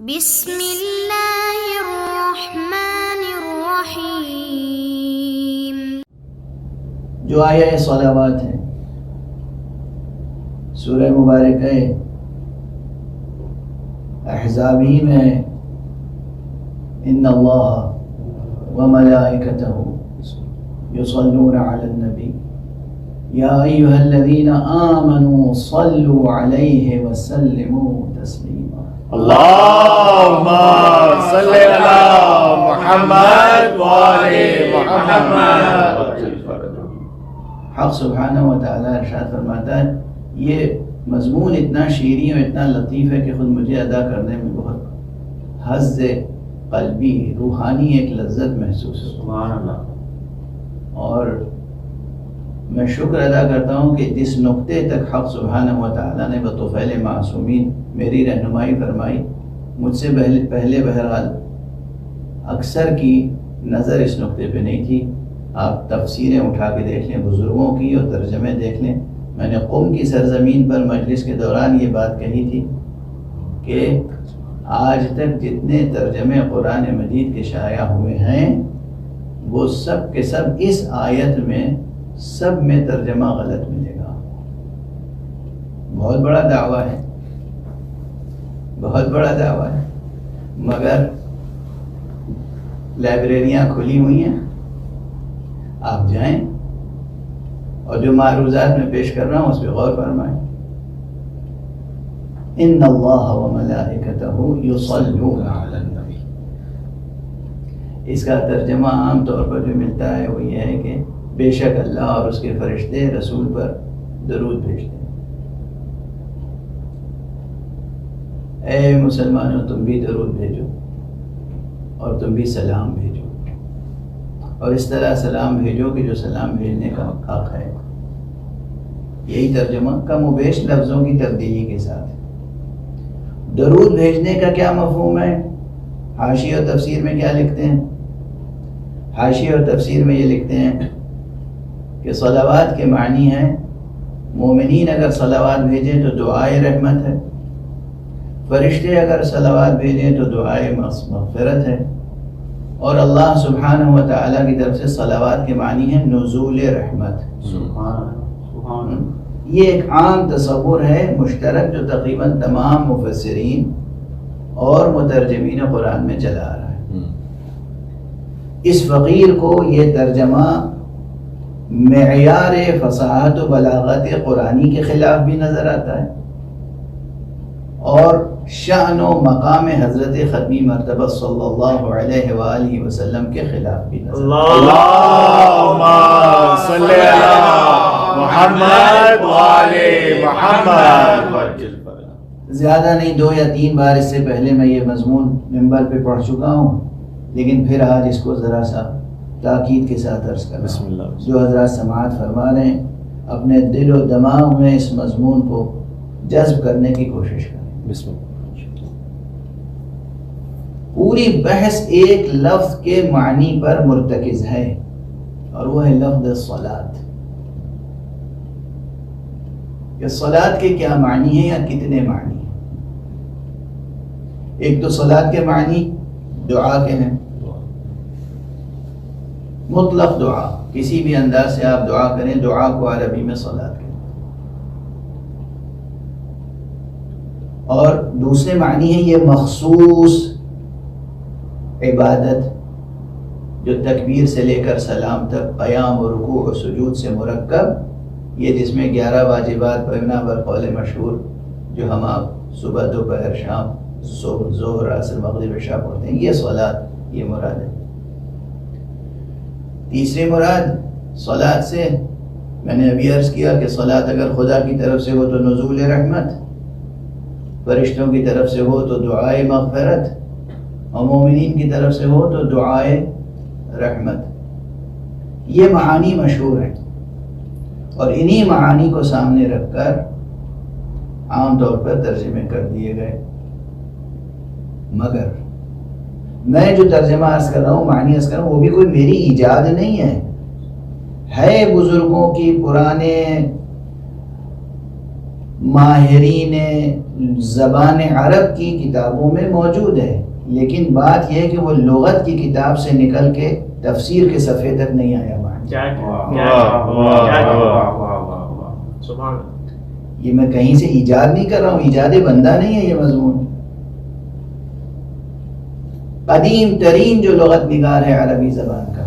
بسم اللہ الرحمن الرحیم۔ جو آیہ صلوات ہے سورہ مبارکہ احزاب ہی میں ان اللہ وملائکتہ یصلون علی النبی یا ایہا الذین آمنوا صلوا علیہ وسلموا تسلیما۔ اللهم صل على محمد وآل محمد۔ حق سبحانہ و تعالیٰ ارشاد فرماتا ہے، یہ مضمون اتنا شیریں اور اتنا لطیف ہے کہ خود مجھے ادا کرنے میں بہت حظ قلبی روحانی ایک لذت محسوس ہوتی ہے۔ سبحان اللہ۔ اور میں شکر ادا کرتا ہوں کہ جس نقطے تک حق سبحانہ و تعالیٰ نے بطفیل معصومین میری رہنمائی فرمائی، مجھ سے پہلے بہرحال اکثر کی نظر اس نقطے پہ نہیں تھی۔ آپ تفسیریں اٹھا کے دیکھ لیں بزرگوں کی اور ترجمے دیکھ لیں۔ میں نے قم کی سرزمین پر مجلس کے دوران یہ بات کہی تھی کہ آج تک جتنے ترجمے قرآن مجید کے شائع ہوئے ہیں وہ سب کے سب اس آیت میں سب میں ترجمہ غلط ملے گا۔ بہت بڑا دعویٰ ہے، بہت بڑا دعویٰ ہے، مگر لائبریریاں کھلی ہوئی ہیں، آپ جائیں اور جو معروضات میں پیش کر رہا ہوں اس پہ غور فرمائیں۔ ان اللہ وملائکتہ یصلون علی النبی، اس کا ترجمہ عام طور پر جو ملتا ہے وہ یہ ہے کہ بے شک اللہ اور اس کے فرشتے رسول پر درود بھیجتے ہیں۔ اے مسلمانوں، تم بھی درود بھیجو اور تم بھی سلام بھیجو، اور اس طرح سلام بھیجو کہ جو سلام بھیجنے کا حق ہے۔ یہی ترجمہ کم و بیش لفظوں کی تبدیلی کے ساتھ ہے۔ درود بھیجنے کا کیا مفہوم ہے؟ حاشیہ اور تفسیر میں کیا لکھتے ہیں؟ حاشیہ اور تفسیر میں یہ لکھتے ہیں کہ صلوات کے معنی ہیں مومنین اگر صلوات بھیجیں تو دعائے رحمت ہے، فرشتے اگر صلوات بھیجیں تو دعائے مغفرت ہے، اور اللہ سبحانہ و تعالیٰ کی طرف سے صلوات کے معنی ہے نزول رحمت۔ یہ ایک عام تصور ہے مشترک جو تقریباً تمام مفسرین اور مترجمین قرآن میں چلا آ رہا ہے۔ اس فقیر کو یہ ترجمہ معیار فصاحت و بلاغت قرآنی کے خلاف بھی نظر آتا ہے اور شأن و مقام حضرت ختمی مرتبہ صلی اللہ علیہ وآلہ وسلم کے خلاف بھی نظر آتا ہے۔ اللهم صل على محمد وآل محمد۔ زیادہ نہیں 2 یا 3 بار اس سے پہلے میں یہ مضمون ممبر پہ پڑھ چکا ہوں، لیکن پھر آج اس کو ذرا سا تاکید کے ساتھ عرض کر رہا ہوں۔ جو حضرات سماعت فرما رہے ہیں اپنے دل و دماغ میں اس مضمون کو جذب کرنے کی کوشش کریں۔ پوری بحث ایک لفظ کے معنی پر مرتکز ہے اور وہ ہے لفظ صلاۃ۔ کہ صلاۃ کے کیا معنی ہیں یا کتنے معنی ہیں؟ ایک تو صلاۃ کے معنی دعا کے ہیں، مطلق دعا، کسی بھی انداز سے آپ دعا کریں، دعا کو عربی میں صلاۃ کہیں۔ اور دوسرے معنی ہے یہ مخصوص عبادت جو تکبیر سے لے کر سلام تک قیام و رکوع و سجود سے مرکب، یہ جس میں 11 واجبات پڑھنا بقول مشہور جو ہم آپ صبح دوپہر شام ظہر عصر مغرب عشاء پڑھتے ہیں، یہ صلاۃ، یہ مراد ہے۔ تیسری مراد صلاۃ سے میں نے ابھی عرض کیا کہ صلاۃ اگر خدا کی طرف سے ہو تو نزول رحمت، فرشتوں کی طرف سے ہو تو دعائے مغفرت، اور مومنین کی طرف سے ہو تو دعائے رحمت۔ یہ معانی مشہور ہیں اور انہی معانی کو سامنے رکھ کر عام طور پر ترجمے کر دیے گئے، مگر میں جو ترجمہ عرض کر رہا ہوں، معنی عرض کر رہا ہوں، وہ بھی کوئی میری ایجاد نہیں ہے بزرگوں کی، پرانے ماہرین زبان عرب کی کتابوں میں موجود ہے، لیکن بات یہ ہے کہ وہ لغت کی کتاب سے نکل کے تفسیر کے صفحے تک نہیں آیا معنی۔ یہ میں کہیں سے ایجاد نہیں کر رہا ہوں، ایجاد بندہ نہیں ہے یہ مضمون۔ قدیم ترین جو لغت نگار ہے عربی زبان کا،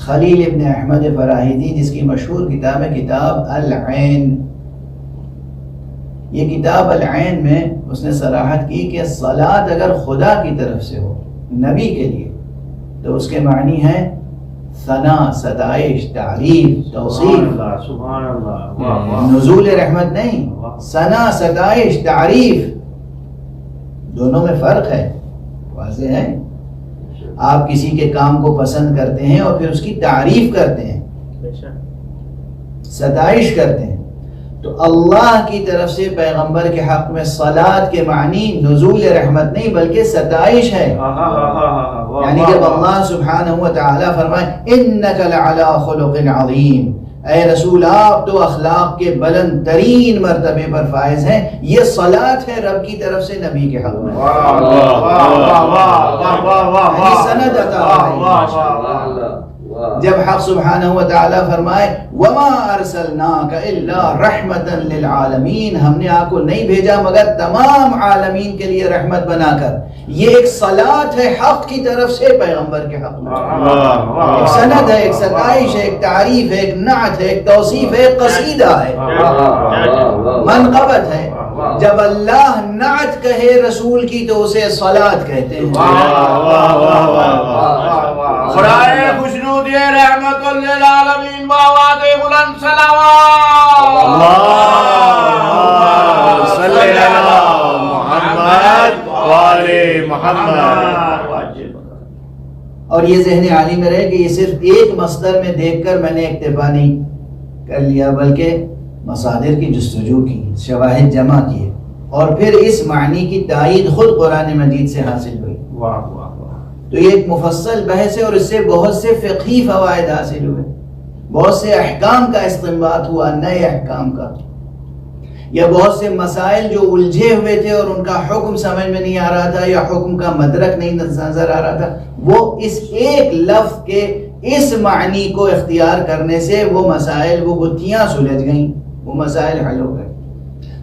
خلیل ابن احمد فراہیدی، جس کی مشہور کتاب ہے کتاب العین۔ یہ کتاب العین میں اس نے صراحت کی کہ صلاۃ اگر خدا کی طرف سے ہو نبی کے لیے تو اس کے معنی ہے ثنا، ستائش، تعریف، توصیف۔ سبحان اللہ۔ نزول رحمت نہیں، ثنا، ستائش، تعریف، دونوں میں فرق ہے، واضح ہے۔ آپ کسی کے کام کو پسند کرتے ہیں اور پھر اس کی تعریف کرتے ہیں، ستائش کرتے ہیں، تو اللہ کی طرف سے پیغمبر کے حق میں صلاۃ کے معنی نزول رحمت نہیں بلکہ ستائش ہے۔ یعنی جب اللہ سبحانہ و تعالیٰ فرمائے انک لعلی خلق عظیم، اے رسول آپ تو اخلاق کے بلند ترین مرتبے پر فائز ہیں، یہ صلاۃ ہے رب کی طرف سے نبی کے حق میں۔ سند عطا جب حق سبحانہ و تعالیٰ فرمائے وما ارسلناک الا رحمتا للعالمین، ہم نے آپ کو نہیں بھیجا مگر تمام عالمین کے لیے رحمت بنا کر، یہ ایک صلاۃ ہے حق کی طرف سے پیغمبر کے حق میں۔ ایک سند ہے، ایک ستائش ہے، ایک تعریف ہے، ایک نعت ہے، ایک توصیف ہے، ایک قصیدہ ہے، منقبت ہے۔ جب اللہ نعت کہے رسول کی تو اسے صلاۃ کہتے ہیں۔ خدائے خوشنود رحمت للعالمین باواد بلند صلوات اللہم صلی علی محمد وآل محمد۔ اور یہ ذہن عالی میں رہے کہ یہ صرف ایک مصدر میں دیکھ کر میں نے اکتفا نہیں کر لیا بلکہ مصادر کی جستجو کی، شواہد جمع کیے، اور پھر اس معنی کی تائید خود قرآن مجید سے حاصل ہوئی۔ تو یہ ایک مفصل بحث ہے اور اس سے بہت سے فقہی فوائد حاصل ہوئے، بہت سے احکام کا استنباط ہوا، نئے احکام کا، یا بہت سے مسائل جو الجھے ہوئے تھے اور ان کا حکم سمجھ میں نہیں آ رہا تھا یا حکم کا مدرک نہیں نظر آ رہا تھا، وہ اس ایک لفظ کے اس معنی کو اختیار کرنے سے وہ مسائل، وہ گتھیاں سلجھ گئیں، وہ مسائل حل ہو گئے۔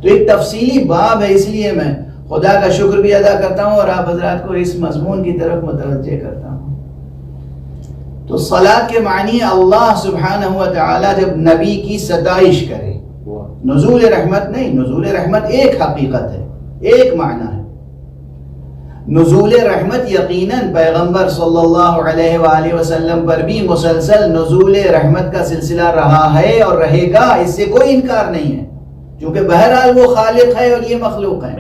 تو ایک تفصیلی باب ہے، اس لیے میں خدا کا شکر بھی ادا کرتا ہوں اور آپ حضرات کو اس مضمون کی طرف متوجہ کرتا ہوں۔ تو صلاۃ کے معنی اللہ سبحانہ و تعالی جب نبی کی ستائش کرے، نزول رحمت نہیں، نزول رحمت ایک حقیقت ہے، ایک معنی ہے۔ نزول رحمت یقیناً پیغمبر صلی اللہ علیہ وآلہ وسلم پر بھی مسلسل نزول رحمت کا سلسلہ رہا ہے اور رہے گا، اس سے کوئی انکار نہیں ہے، کیونکہ بہرحال وہ خالق ہے اور یہ مخلوق ہے۔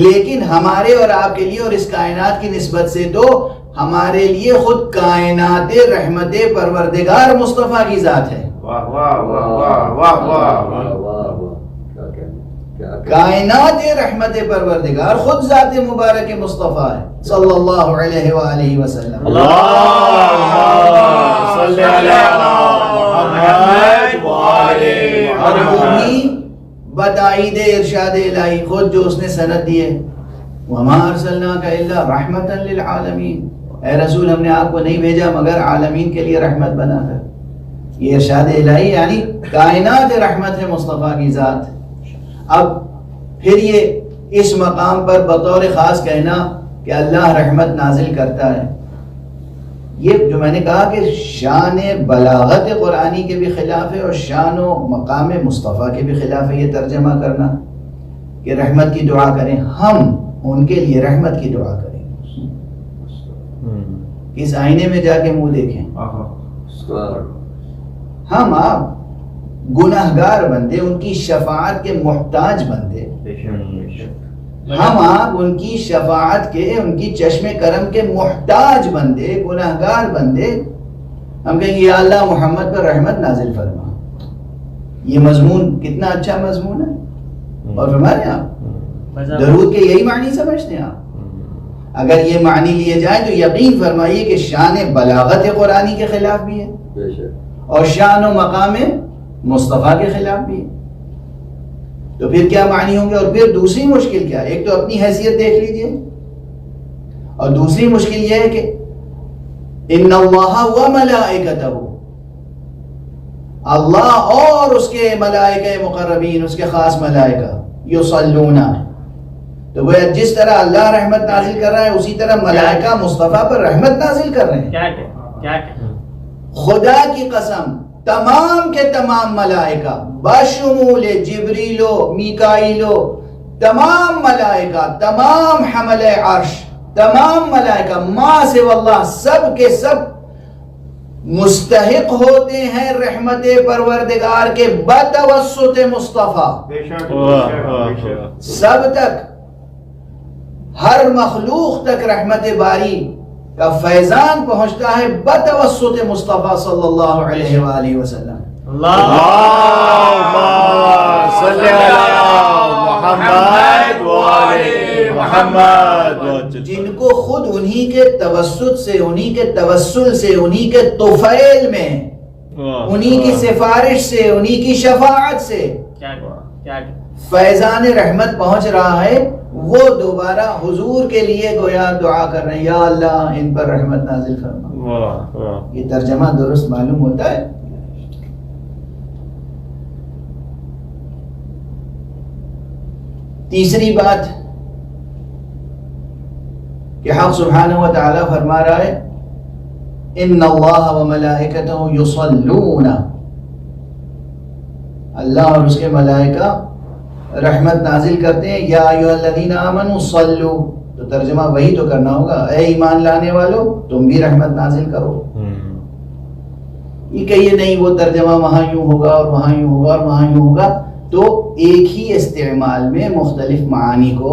لیکن ہمارے اور آپ کے لیے اور اس کائنات کی نسبت سے تو ہمارے لیے خود کائنات رحمت پروردگار مصطفیٰ کی ذات ہے۔ کائنات رحمت پروردگار خود ذات مبارک مصطفیٰ ہے صلی اللہ علیہ وآلہ وسلم۔ اور وہ بھی بتائید ارشاد الہی خود جو اس نے سند دی ہے، وما ارسلناک الا رحمتا للعالمین، اے رسول ہم نے آپ کو نہیں بھیجا مگر عالمین کے لیے رحمت بنا کر۔ یہ ارشاد الہی یعنی کائنات رحمت ہے مصطفیٰ کی ذات۔ اب پھر یہ اس مقام پر بطور خاص کہنا کہ اللہ رحمت نازل کرتا ہے، یہ جو میں نے کہا کہ شان بلاغت قرآنی کے بھی خلاف ہے اور شان و مقام مصطفیٰ کے بھی خلاف ہے یہ ترجمہ کرنا کہ رحمت کی دعا کریں، ہم ان کے لیے رحمت کی دعا کریں۔ اس آئینے میں جا کے منہ دیکھیں، ہم آپ گناہگار بندے، ان کی شفاعت کے محتاج بندے، ہم آپ ان کی شفاعت کے، ان کی چشم کرم کے محتاج بندے، گناہگار بندے، ہم کہیں گے یا اللہ محمد پر رحمت نازل فرما۔ یہ مضمون کتنا اچھا مضمون ہے، اور فرمائیں آپ درود کے یہی معنی سمجھتے ہیں آپ؟ اگر یہ معنی لیے جائیں تو یقین فرمائیے کہ شان بلاغت قرآنی کے خلاف بھی ہے اور شان و مقام مصطفیٰ کے خلاف بھی ہے۔ تو پھر کیا معنی ہوں گے؟ اور پھر دوسری مشکل کیا؟ ایک تو اپنی حیثیت دیکھ لیجئے، اور دوسری مشکل یہ ہے کہ ان اللہ و ملائکتہ، اللہ اور اس کے ملائکہ مقربین، اس کے خاص ملائکہ، یصلون، تو وہ جس طرح اللہ رحمت نازل کر رہا ہے اسی طرح ملائکہ مصطفیٰ پر رحمت نازل کر رہے ہیں۔ خدا کی قسم تمام کے تمام ملائکہ بشمول جبریل و میکائیل و تمام ملائکہ، تمام حمل عرش، تمام ملائکہ ما سے واللہ سب کے سب مستحق ہوتے ہیں رحمت پروردگار کے بتوسط مصطفیٰ۔ سب تک، ہر مخلوق تک رحمت باری کا فیضان پہنچتا ہے بتوسط مصطفیٰ صلی اللہ علیہ وآلہ وسلم۔ اللہم صلی علی محمد وآل محمد، جن کو خود انہی کے توسط سے، انہی کے توسل سے، انہی کے طفیل میں، انہی کی سفارش سے، انہی کی شفاعت سے فیضان رحمت پہنچ رہا ہے، وہ دوبارہ حضور کے لیے گویا دعا کر رہے ہیں، یا اللہ ان پر رحمت نازل فرما۔ یہ ترجمہ درست معلوم ہوتا ہے؟ تیسری بات کہ حق سبحانہ و تعالی فرما رہا ہے ان اللہ و ملائکتہ یصلون، اللہ اور اس کے ملائکہ رحمت نازل کرتے ہیں، یا ایھا الذین آمنوا صلوا، تو ترجمہ وہی تو کرنا ہوگا، اے ایمان لانے والو تم بھی رحمت نازل کرو۔ یہ کہیے نہیں وہ ترجمہ وہاں یوں ہوگا اور وہاں یوں ہوگا اور وہاں یوں ہوگا، تو ایک ہی استعمال میں مختلف معانی کو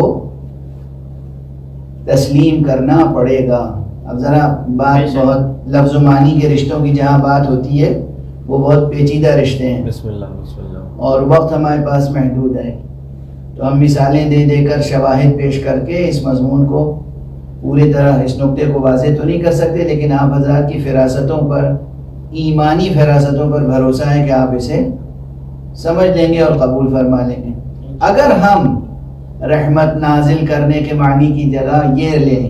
تسلیم کرنا پڑے گا۔ اب ذرا بات بہت لفظ و معنی کے رشتوں کی جہاں بات ہوتی ہے وہ بہت پیچیدہ رشتے ہیں، بسم اللہ، اور وقت ہمارے پاس محدود ہے، تو ہم مثالیں دے دے کر شواہد پیش کر کے اس مضمون کو پوری طرح اس نقطے کو واضح تو نہیں کر سکتے، لیکن آپ حضرات کی فراستوں پر، ایمانی فراستوں پر بھروسہ ہے کہ آپ اسے سمجھ لیں گے اور قبول فرما لیں گے۔ اگر ہم رحمت نازل کرنے کے معنی کی جگہ یہ لیں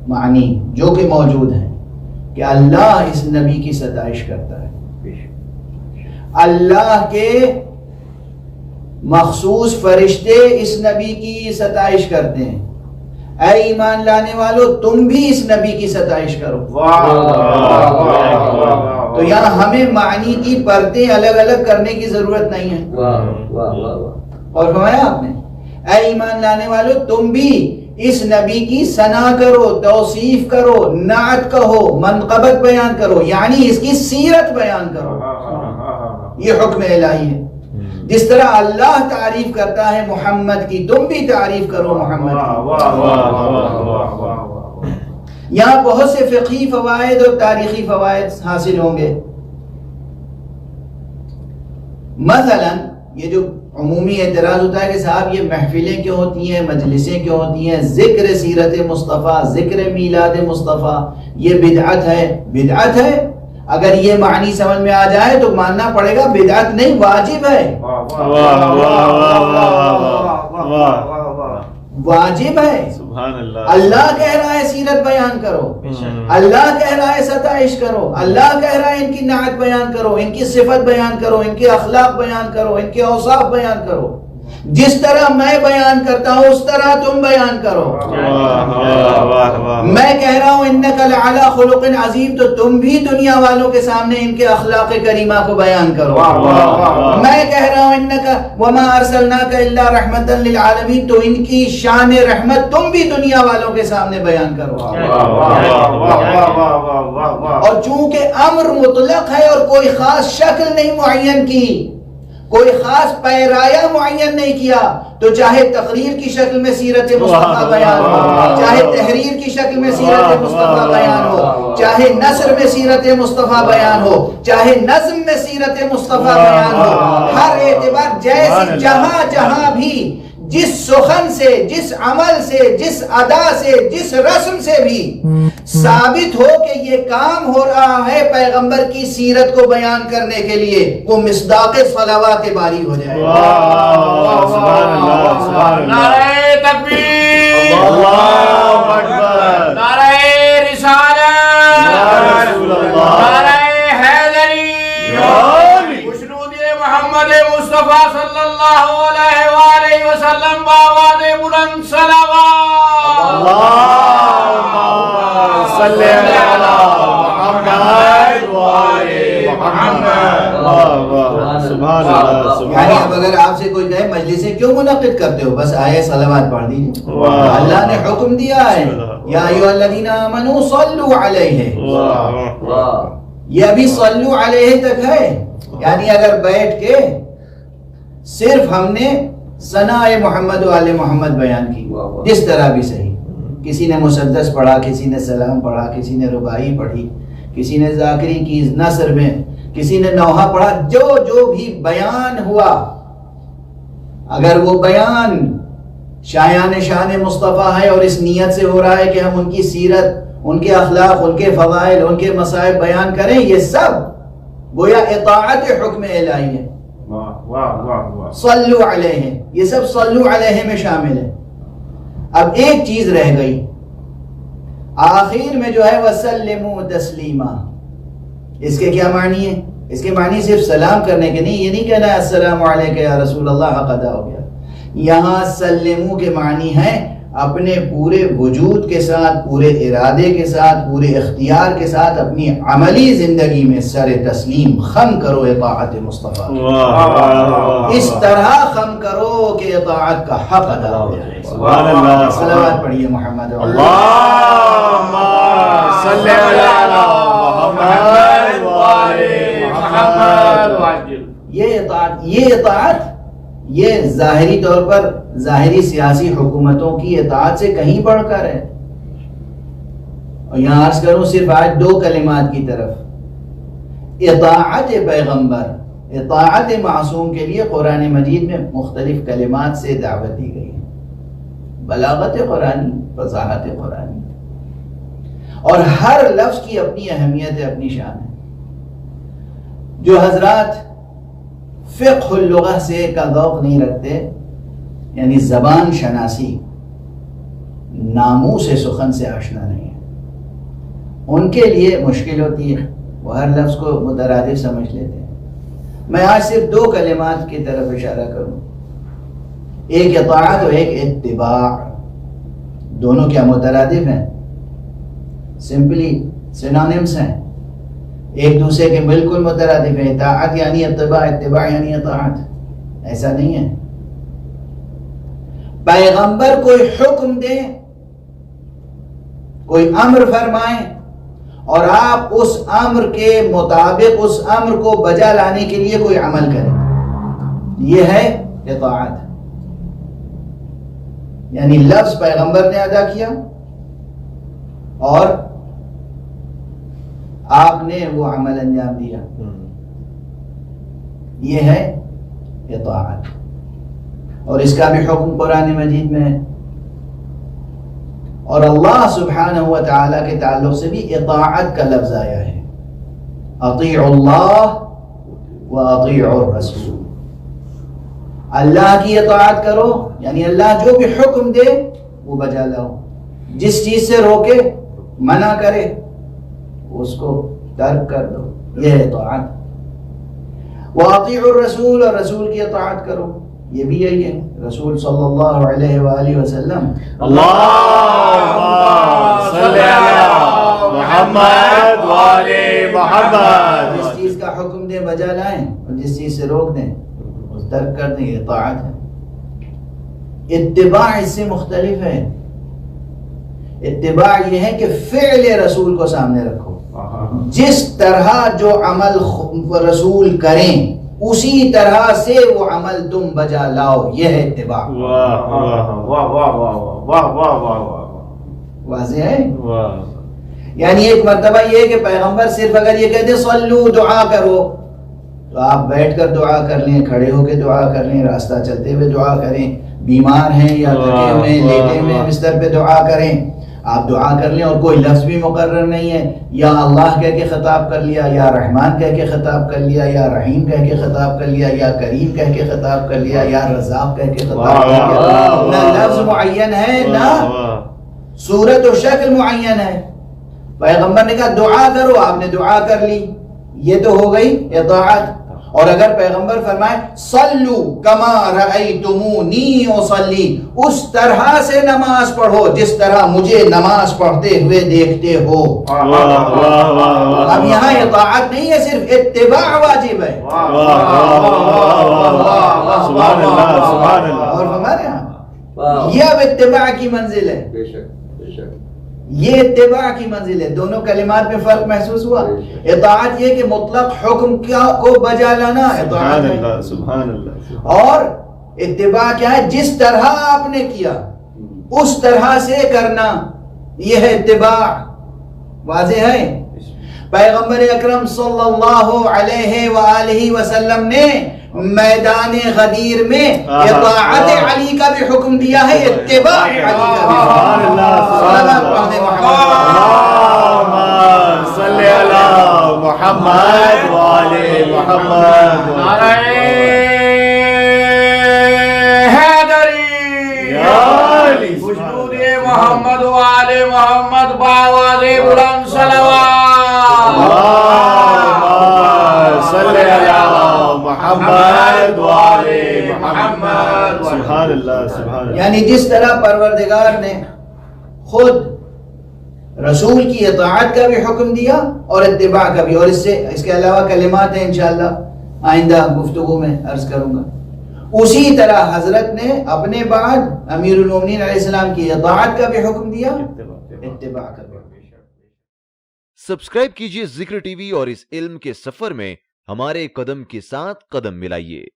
معنی جو کہ موجود ہے کہ اللہ اس نبی کی ستائش کرتا ہے، اللہ کے مخصوص فرشتے اس نبی کی ستائش کرتے ہیں، اے ایمان لانے والو تم بھی اس نبی کی ستائش کرو۔ تو یہاں ہمیں معنی کی پرتیں الگ الگ کرنے کی ضرورت نہیں ہے۔ اور فرمایا آپ نے اے ایمان لانے والو تم بھی اس نبی کی ثنا کرو، توصیف کرو، نعت کہو، منقبت بیان کرو، یعنی اس کی سیرت بیان کرو۔ یہ حکم الہی ہے، جس طرح اللہ تعریف کرتا ہے محمد کی، تم بھی تعریف کرو محمد کی۔ یہاں بہت سے فقہی فوائد اور تاریخی فوائد حاصل ہوں گے۔ مثلا یہ جو عمومی اعتراض ہوتا ہے کہ صاحب یہ محفلیں کیوں ہوتی ہیں، مجلسیں کیوں ہوتی ہیں، ذکر سیرت مصطفیٰ، ذکر میلاد مصطفیٰ، یہ بدعت ہے۔ بدعت ہے، اگر یہ معنی سمجھ میں آ جائے تو ماننا پڑے گا بدعت نہیں، واجب ہے۔ واجب ہے، سبحان اللہ۔ اللہ کہہ رہا ہے سیرت بیان کرو، اللہ کہہ رہا ہے ستائش کرو، اللہ کہہ رہا ہے ان کی نعت بیان کرو، ان کی صفت بیان کرو، ان کے اخلاق بیان کرو، ان کے اوصاف بیان کرو، جس طرح میں بیان کرتا ہوں اس طرح تم بیان کرو۔ میں کہہ رہا ہوں انک لعلی خلق عظیم، تو تم بھی دنیا والوں کے سامنے ان کے اخلاق کریمہ کو بیان کرو۔ میں کہہ رہا ہوں انک وما ارسلناک الا رحمتا للعالمین، تو ان کی شان رحمت تم بھی دنیا والوں کے سامنے بیان کرو۔ اور چونکہ امر مطلق ہے اور کوئی خاص شکل نہیں معین کی، کوئی خاص پیرایا معین نہیں کیا، تو چاہے تقریر کی شکل میں سیرت مصطفیٰ بیان ہو، چاہے تحریر کی شکل میں سیرت مصطفیٰ بیان ہو، چاہے نثر میں سیرت مصطفیٰ بیان ہو، چاہے نظم میں سیرت مصطفیٰ بیان ہو، ہر اعتبار جیسی جہاں جہاں بھی جس سخن سے، جس عمل سے، جس ادا سے، جس رسم سے بھی ثابت ہو کہ یہ کام ہو رہا ہے پیغمبر کی سیرت کو بیان کرنے کے لیے، وہ مصداق صلوات باری ہو جائے. سبحان اللہ، سبحان اللہ. نعرہ تکبیر، اللہ اکبر. نعرہ رسالت، یا رسول اللہ. نعرہ حیدری، خوشنود محمد مصطفیٰ صلی اللہ علیہ وآلہ وسلم بآواز بلند صلوات. اللہم صلی علی محمد وآل محمد. سبحان اللہ، سبحان یعنی اب اللہ. اگر آپ سے کوئی کہے مجلسیں کیوں منعقد کرتے ہو، بس آئے صلوات پڑھ دیجیے. واہ. اللہ نے حکم دیا ہے یا ایھا الذین آمنوا صلوا علیہ. واہ. یہ ابھی صلو علیہ تک ہے. یعنی اگر بیٹھ کے صرف ہم نے ثناء محمد و آل محمد بیان کی، جس طرح بھی صحیح، کسی نے مسدس پڑھا، کسی نے سلام پڑھا، کسی نے رباعی پڑھی، کسی نے ذاکری کی نثر میں، کسی نے نوحہ پڑھا، جو بھی بیان ہوا، اگر وہ بیان شایان شان مصطفیٰ ہے اور اس نیت سے ہو رہا ہے کہ ہم ان کی سیرت، ان کے اخلاق، ان کے فضائل، ان کے مصائب بیان کریں، یہ سب گویا اطاعت حکم الہی ہے. صلو علیہ، یہ سب صلو علیہ میں شامل ہے. اب ایک چیز رہ گئی آخر میں جو ہے وسلموا تسلیما. اس کے کیا معنی ہے؟ اس کے معنی صرف سلام کرنے کے نہیں، یہ نہیں کہنا ہے السلام علیکم یا رسول اللہ، حق ادا ہو گیا. یہاں سلموا کے معنی ہے اپنے پورے وجود کے ساتھ، پورے ارادے کے ساتھ، پورے اختیار کے ساتھ اپنی عملی زندگی میں سر تسلیم خم کرو اطاعت مصطفیٰ. اس طرح خم کرو کہ اطاعت کا حق ادا ہو جائے. سبحان اللہ. صلوات پڑھیے محمد. اللہم صلی علی محمد وآل محمد. یہ اطاعت یہ ظاہری طور پر ظاہری سیاسی حکومتوں کی اطاعت سے کہیں بڑھ کر ہے. اور یہاں عرض کروں صرف آج دو کلمات کی طرف. اطاعت پیغمبر، اطاعت معصوم کے لیے قرآن مجید میں مختلف کلمات سے دعوت دی گئی ہے. بلاغت قرآنی، فصاحت قرآنی، اور ہر لفظ کی اپنی اہمیت ہے، اپنی شان ہے. جو حضرات فقہ اللغہ سے کا ذوق نہیں رکھتے، یعنی زبان شناسی، ناموس سخن سے آشنا نہیں ہے، ان کے لیے مشکل ہوتی ہے، وہ ہر لفظ کو مترادف سمجھ لیتے ہیں. میں آج صرف دو کلمات کی طرف اشارہ کروں، ایک اطاعت اور ایک اتباع. دونوں کیا مترادف ہیں؟ سمپلی سینونیمز ہیں، ایک دوسرے کے بالکل مترادف ہیں. اطاعت یعنی اتباع، اتباع یعنی اطاعت، ایسا نہیں ہے. پیغمبر کوئی حکم دے، کوئی امر فرمائے اور آپ اس امر کے مطابق اس امر کو بجا لانے کے لیے کوئی عمل کریں، یہ ہے اطاعت. یعنی لفظ پیغمبر نے ادا کیا اور آپ نے وہ عمل انجام دیا، یہ ہے اطاعت. اور اس کا بھی حکم قرآن مجید میں ہے. اور اللہ سبحانہ و تعالیٰ کے تعلق سے بھی اطاعت کا لفظ آیا ہے، اطیعوا اللہ و اطیعوا الرسول. اللہ کی اطاعت کرو، یعنی اللہ جو بھی حکم دے وہ بجا لاؤ، جس چیز سے روکے، منع کرے، اس کو ترک کر دو، یہ ہے اطاعت. وَأَطِيعُوا الرَّسُولَ، اور رسول کی اطاعت کرو، یہ بھی یہی ہے. رسول صلی اللہ علیہ وآلہ وسلم اللہم صلی علی محمد وآل محمد. جس چیز کا حکم دیں بجا لائیں اور جس چیز سے روک دیں اس ترک کر دیں، یہ اطاعت ہے. اتباع اس سے مختلف ہے. اتباع یہ ہے کہ فعل رسول کو سامنے رکھو، جس طرح جو عمل رسول کریں اسی طرح سے وہ عمل تم بجا لاؤ، یہ ہے اتباع. واضح ہے؟ یعنی ایک مرتبہ یہ کہ پیغمبر صرف اگر یہ کہتے صلو، دعا کرو، تو آپ بیٹھ کر دعا کر لیں، کھڑے ہو کے دعا کر لیں، راستہ چلتے ہوئے دعا کریں، بیمار ہیں یا تھکے ہوئے ہیں، لیٹے ہوئے ہیں بستر پہ، دعا کریں. آپ دعا کر لیں اور کوئی لفظ بھی مقرر نہیں ہے، یا اللہ کہہ کے خطاب کر لیا، یا رحمان کہہ کے خطاب کر لیا، یا رحیم کہہ کے خطاب کر لیا، یا کریم کہہ کے خطاب کر لیا، یا رزاق کہہ کے خطاب کر لیا. نہ لفظ معین ہے نہ صورت و شکل معین ہے. پیغمبر نے کہا دعا کرو، آپ نے دعا کر لی، یہ تو ہو گئی اطاعت. اور اگر پیغمبر فرمائے صلو کما رأیتمونی اصلی، اس طرح سے نماز پڑھو جس طرح مجھے نماز پڑھتے ہوئے دیکھتے ہو. اب یہاں اطاعت نہیں ہے، صرف اتباع واجب ہے. اور ہمارے یہاں یہ اب اتباع کی منزل ہے، یہ اتباع کی منزل ہے. دونوں کلمات میں فرق محسوس ہوا. اطاعت یہ کہ مطلق حکم کو بجا لانا اطاعت ہے، سبحان اللہ. اور اتباع کیا ہے؟ جس طرح آپ نے کیا اس طرح سے کرنا، یہ ہے اتباع. واضح ہے؟ پیغمبر اکرم صلی اللہ علیہ وآلہ وسلم نے میدان غدیر میں اطاعت علی کا بھی حکم دیا ہے، اتباع علی کا بھی. سبحان اللہ. اللہم صلی علی محمد وآل محمد. نعرہ حیدری یا علی. وجود محمد وآل محمد باواز بلند صلوات. اللہم صلی علی محمد وآل محمد. سبحان اللہ. سبحان اللہ. یعنی جس طرح پروردگار نے خود رسول کی اطاعت کا بھی حکم دیا اور اتباع کا بھی، اور اس کے علاوہ کلمات ہیں انشاءاللہ آئندہ گفتگو میں عرض کروں گا. اسی طرح حضرت نے اپنے بعد امیر المومنین علیہ السلام کی اطاعت کا بھی حکم دیا، اتباع کا بھی. سبسکرائب کیجئے ذکر ٹی وی اور اس علم کے سفر میں ہمارے قدم کے ساتھ قدم ملائیے.